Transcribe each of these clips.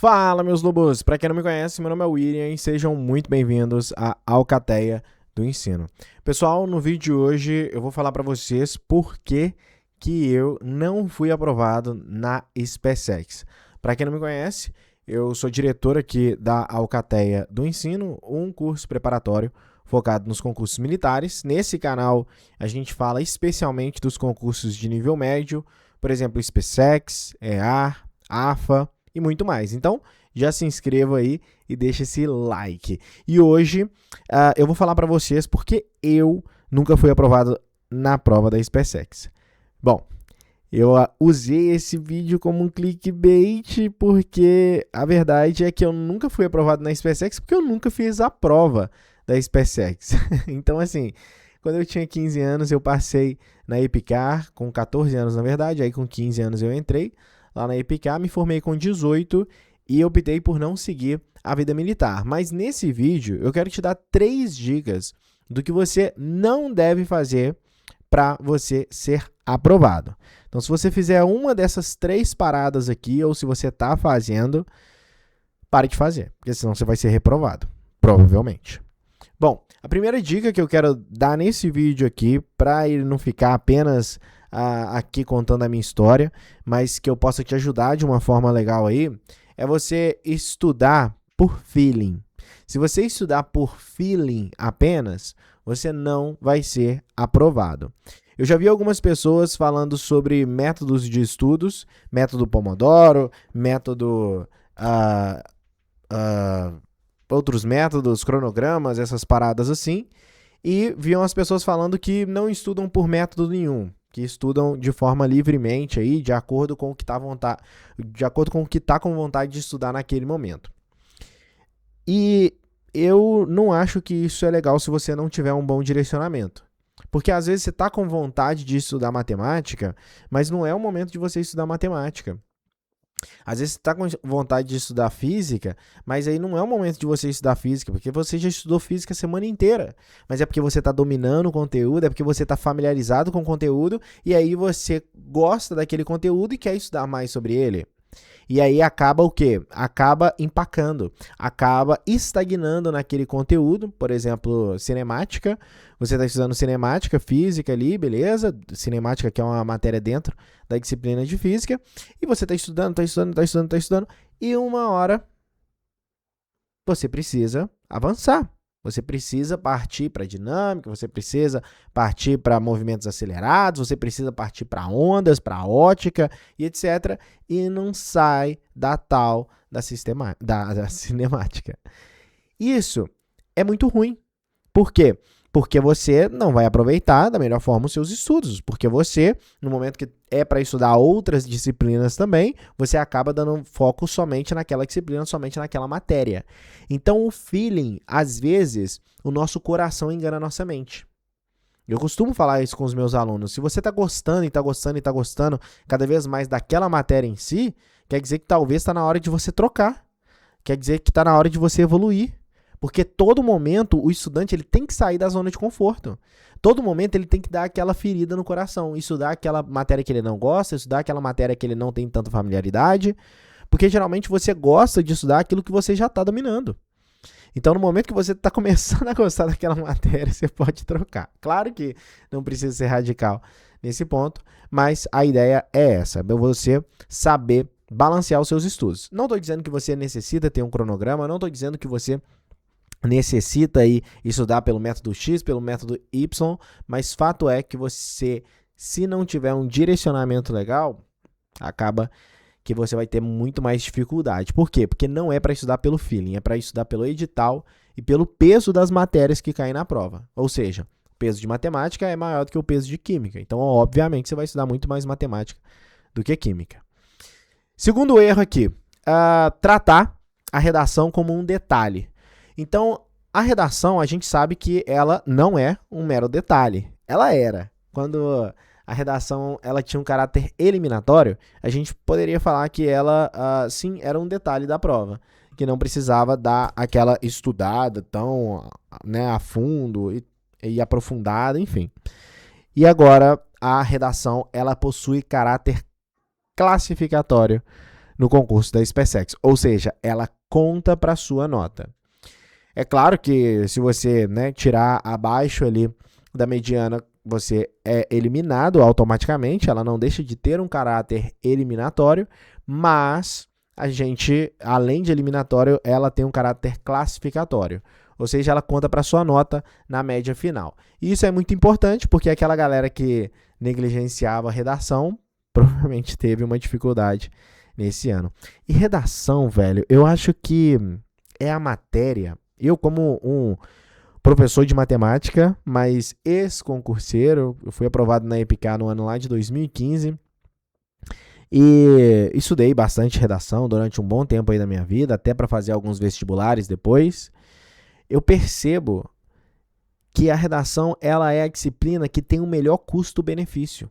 Fala, meus lobos! Para quem não me conhece, meu nome é William e sejam muito bem-vindos à Alcateia do Ensino. Pessoal, no vídeo de hoje eu vou falar para vocês por que eu não fui aprovado na SpaceX. Para quem não me conhece, eu sou diretor aqui da Alcateia do Ensino, um curso preparatório focado nos concursos militares. Nesse canal, a gente fala especialmente dos concursos de nível médio, por exemplo, SpaceX, EAR, AFA e muito mais. Então, já se inscreva aí e deixa esse like. E hoje eu vou falar para vocês porque eu nunca fui aprovado na prova da SpaceX. Bom, eu usei esse vídeo como um clickbait porque a verdade é que eu nunca fui aprovado na SpaceX porque eu nunca fiz a prova da SpaceX. Então, assim, quando eu tinha 15 anos, eu passei na EPICAR, com 14 anos na verdade, aí com 15 anos eu entrei lá na EPICAR, me formei com 18 e optei por não seguir a vida militar. Mas nesse vídeo eu quero te dar 3 dicas do que você não deve fazer para você ser aprovado. Então, se você fizer uma dessas 3 paradas aqui, ou se você está fazendo, pare de fazer, porque senão você vai ser reprovado, provavelmente. Bom, a primeira dica que eu quero dar nesse vídeo aqui, para ele não ficar apenas aqui contando a minha história, mas que eu possa te ajudar de uma forma legal aí, é você estudar por feeling. Se você estudar por feeling apenas, você não vai ser aprovado. Eu já vi algumas pessoas falando sobre métodos de estudos, método Pomodoro, método... outros métodos, cronogramas, essas paradas assim, e viam as pessoas falando que não estudam por método nenhum, que estudam de forma livremente aí, de acordo com o que está com vontade de estudar naquele momento. E eu não acho que isso é legal se você não tiver um bom direcionamento. Porque às vezes você está com vontade de estudar matemática, mas não é o momento de você estudar matemática. Às vezes você está com vontade de estudar física, mas aí não é o momento de você estudar física, porque você já estudou física a semana inteira. Mas é porque você está dominando o conteúdo, é porque você está familiarizado com o conteúdo, e aí você gosta daquele conteúdo e quer estudar mais sobre ele. E aí acaba o quê? Acaba empacando, acaba estagnando naquele conteúdo, por exemplo, cinemática. Você está estudando cinemática, física ali, beleza? Cinemática que é uma matéria dentro da disciplina de física. E você está estudando, e uma hora você precisa avançar. Você precisa partir para dinâmica, você precisa partir para movimentos acelerados, você precisa partir para ondas, para ótica e etc. E não sai da tal da cinemática. Isso é muito ruim. Por quê? Porque você não vai aproveitar da melhor forma os seus estudos. Porque você, no momento que é para estudar outras disciplinas também, você acaba dando foco somente naquela disciplina, somente naquela matéria. Então, o feeling, às vezes, o nosso coração engana a nossa mente. Eu costumo falar isso com os meus alunos. Se você está gostando e está gostando e está gostando cada vez mais daquela matéria em si, quer dizer que talvez está na hora de você trocar. Quer dizer que está na hora de você evoluir. Porque todo momento o estudante ele tem que sair da zona de conforto. Todo momento ele tem que dar aquela ferida no coração, estudar aquela matéria que ele não gosta, estudar aquela matéria que ele não tem tanta familiaridade, porque geralmente você gosta de estudar aquilo que você já está dominando. Então, no momento que você está começando a gostar daquela matéria, você pode trocar. Claro que não precisa ser radical nesse ponto, mas a ideia é essa, você saber balancear os seus estudos. Não estou dizendo que você necessita ter um cronograma, não estou dizendo que você necessita aí estudar pelo método X, pelo método Y, mas fato é que você, se não tiver um direcionamento legal, acaba que você vai ter muito mais dificuldade. Por quê? Porque não é para estudar pelo feeling, é para estudar pelo edital e pelo peso das matérias que caem na prova. Ou seja, o peso de matemática é maior do que o peso de química. Então, obviamente, você vai estudar muito mais matemática do que química. Segundo erro aqui, tratar a redação como um detalhe. Então, a redação, a gente sabe que ela não é um mero detalhe. Ela era. Quando a redação ela tinha um caráter eliminatório, a gente poderia falar que ela, sim, era um detalhe da prova, que não precisava dar aquela estudada tão, a fundo e aprofundada, enfim. E agora, a redação ela possui caráter classificatório no concurso da SpaceX. Ou seja, ela conta para sua nota. É claro que se você, né, tirar abaixo ali da mediana, você é eliminado automaticamente, ela não deixa de ter um caráter eliminatório, mas a gente, além de eliminatório, ela tem um caráter classificatório. Ou seja, ela conta para sua nota na média final. E isso é muito importante porque aquela galera que negligenciava a redação provavelmente teve uma dificuldade nesse ano. E redação, velho, eu acho que é a matéria. Eu, como um professor de matemática, mas ex-concurseiro, eu fui aprovado na EPICA no ano lá de 2015 e estudei bastante redação durante um bom tempo aí da minha vida, até para fazer alguns vestibulares depois. Eu percebo que a redação ela é a disciplina que tem o melhor custo-benefício.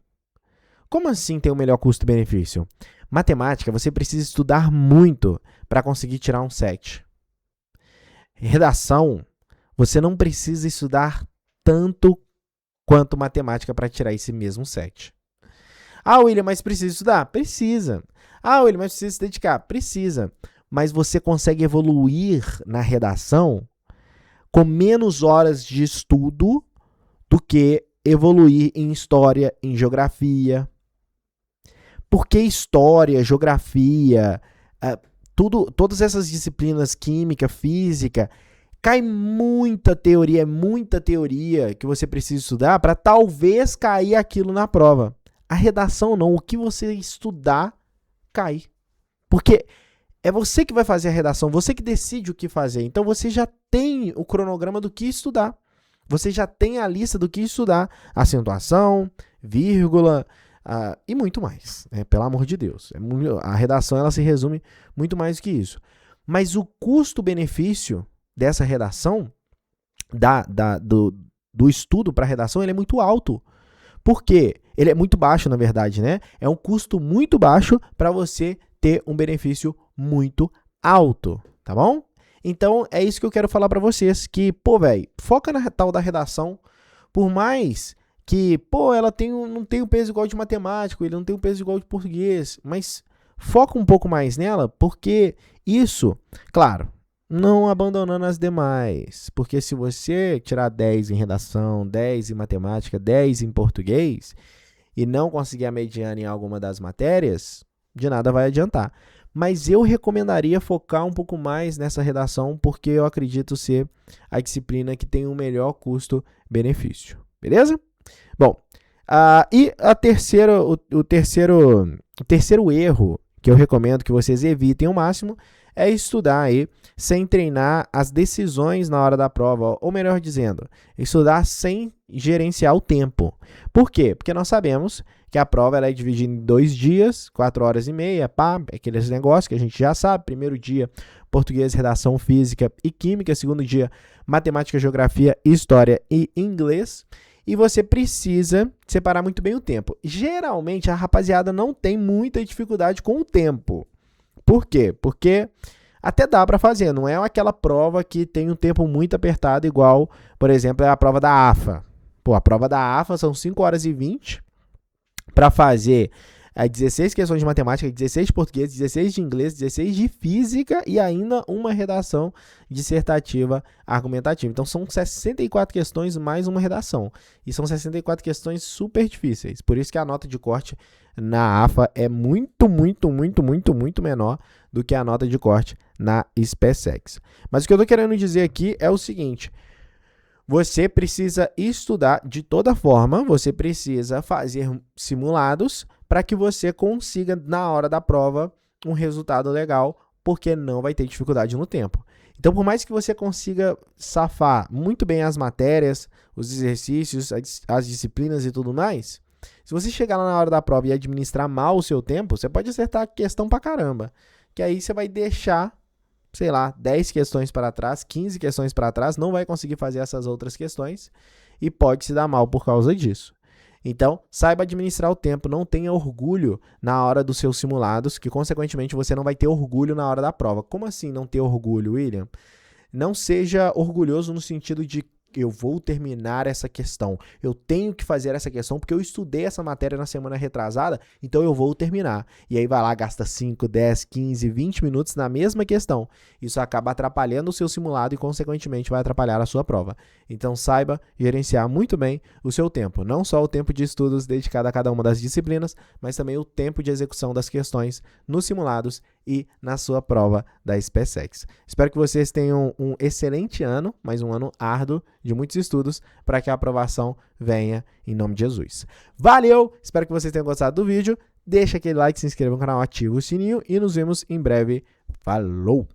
Como assim tem o melhor custo-benefício? Matemática, você precisa estudar muito para conseguir tirar um 7. Redação, você não precisa estudar tanto quanto matemática para tirar esse mesmo 7. Ah, William, mas precisa estudar? Precisa. Ah, William, mas precisa se dedicar? Precisa. Mas você consegue evoluir na redação com menos horas de estudo do que evoluir em história, em geografia. Porque história, geografia, todas essas disciplinas, química, física, cai muita teoria que você precisa estudar para talvez cair aquilo na prova. A redação não, o que você estudar, cai. Porque é você que vai fazer a redação, você que decide o que fazer. Então você já tem o cronograma do que estudar. Você já tem a lista do que estudar. Acentuação, vírgula e muito mais. Pelo amor de Deus. A redação ela se resume muito mais do que isso. Mas o custo-benefício dessa redação, do estudo para redação, ele é muito alto. Por quê? Ele é muito baixo, na verdade, né? É um custo muito baixo para você ter um benefício muito alto, tá bom? Então, é isso que eu quero falar para vocês, que, velho, foca na tal da redação, por mais que, ela não tem o peso igual de matemática, ele não tem o peso igual de português, mas foca um pouco mais nela, porque isso, claro, não abandonando as demais, porque se você tirar 10 em redação, 10 em matemática, 10 em português, e não conseguir a mediana em alguma das matérias, de nada vai adiantar. Mas eu recomendaria focar um pouco mais nessa redação, porque eu acredito ser a disciplina que tem o melhor custo-benefício. Beleza? Bom, e o terceiro erro que eu recomendo que vocês evitem ao máximo é estudar aí sem treinar as decisões na hora da prova, ou melhor dizendo, estudar sem gerenciar o tempo. Por quê? Porque nós sabemos que a prova ela é dividida em 2 dias, 4 horas e meia, aqueles negócios que a gente já sabe. Primeiro dia, português, redação, física e química. Segundo dia, matemática, geografia, história e inglês. E você precisa separar muito bem o tempo. Geralmente, a rapaziada não tem muita dificuldade com o tempo. Por quê? Porque até dá para fazer, não é aquela prova que tem um tempo muito apertado, igual, por exemplo, é a prova da AFA. A prova da AFA são 5 horas e 20 para fazer 16 questões de matemática, 16 de português, 16 de inglês, 16 de física e ainda uma redação dissertativa argumentativa. Então, são 64 questões mais uma redação. E são 64 questões super difíceis. Por isso que a nota de corte na AFA é muito menor do que a nota de corte na SpaceX. Mas o que eu estou querendo dizer aqui é o seguinte: você precisa estudar de toda forma, você precisa fazer simulados para que você consiga, na hora da prova, um resultado legal, porque não vai ter dificuldade no tempo. Então, por mais que você consiga safar muito bem as matérias, os exercícios, as disciplinas e tudo mais, se você chegar lá na hora da prova e administrar mal o seu tempo, você pode acertar a questão pra caramba, que aí você vai deixar, 10 questões para trás, 15 questões para trás, não vai conseguir fazer essas outras questões e pode se dar mal por causa disso. Então, saiba administrar o tempo, não tenha orgulho na hora dos seus simulados, que consequentemente você não vai ter orgulho na hora da prova. Como assim não ter orgulho, William? Não seja orgulhoso no sentido de eu vou terminar essa questão, eu tenho que fazer essa questão porque eu estudei essa matéria na semana retrasada, então eu vou terminar. E aí vai lá, gasta 5, 10, 15, 20 minutos na mesma questão. Isso acaba atrapalhando o seu simulado e, consequentemente, vai atrapalhar a sua prova. Então, saiba gerenciar muito bem o seu tempo. Não só o tempo de estudos dedicado a cada uma das disciplinas, mas também o tempo de execução das questões nos simulados e na sua prova da SpaceX. Espero que vocês tenham um excelente ano, mais um ano árduo de muitos estudos, para que a aprovação venha em nome de Jesus. Valeu! Espero que vocês tenham gostado do vídeo. Deixa aquele like, se inscreva no canal, ativa o sininho e nos vemos em breve. Falou!